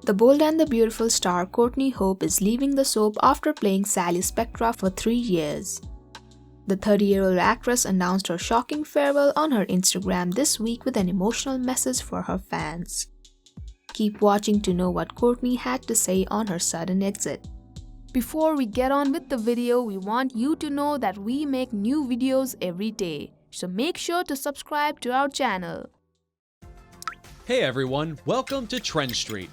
The Bold and the Beautiful star Courtney Hope is leaving the soap after playing Sally Spectra for 3 years. The 30-year-old actress announced her shocking farewell on her Instagram this week with an emotional message for her fans. Keep watching to know what Courtney had to say on her sudden exit. Before we get on with the video, we want you to know that we make new videos every day, so make sure to subscribe to our channel. Hey everyone, welcome to Trend Street.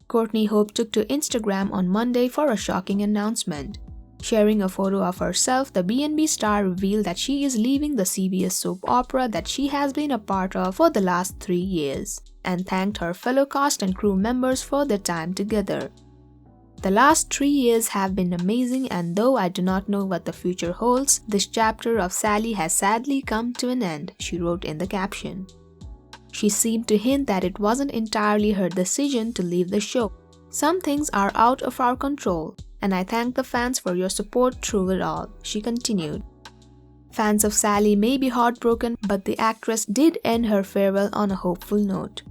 Courtney Hope took to Instagram on Monday for a shocking announcement. Sharing a photo of herself, the B&B star revealed that she is leaving the CBS soap opera that she has been a part of for the last 3 years, and thanked her fellow cast and crew members for their time together. The last 3 years have been amazing, and though I do not know what the future holds, this chapter of Sally has sadly come to an end, she wrote in the caption. She seemed to hint that it wasn't entirely her decision to leave the show. Some things are out of our control, and I thank the fans for your support through it all, she continued. Fans of Sally may be heartbroken, but the actress did end her farewell on a hopeful note.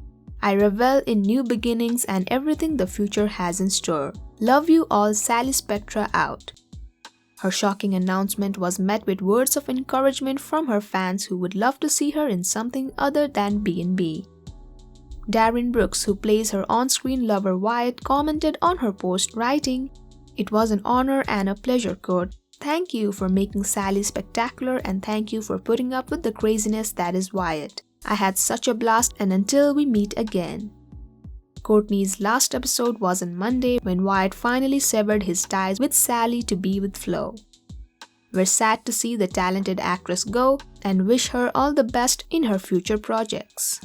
I revel in new beginnings and everything the future has in store. Love you all, Sally Spectra out. Her shocking announcement was met with words of encouragement from her fans who would love to see her in something other than B&B. Darren Brooks, who plays her on-screen lover Wyatt, commented on her post writing, "It was an honor and a pleasure, Kurt. Thank you for making Sally spectacular and thank you for putting up with the craziness that is Wyatt. I had such a blast, and until we meet again." Courtney's last episode was on Monday when Wyatt finally severed his ties with Sally to be with Flo. We're sad to see the talented actress go and wish her all the best in her future projects.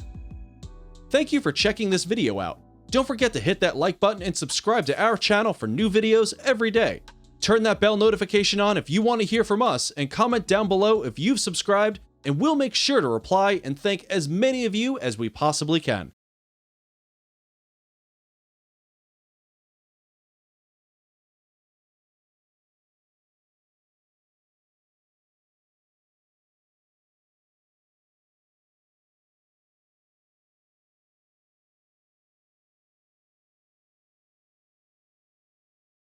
Thank you for checking this video out. Don't forget to hit that like button and subscribe to our channel for new videos every day. Turn that bell notification on if you want to hear from us, and comment down below if you've subscribed, and we'll make sure to reply and thank as many of you as we possibly can.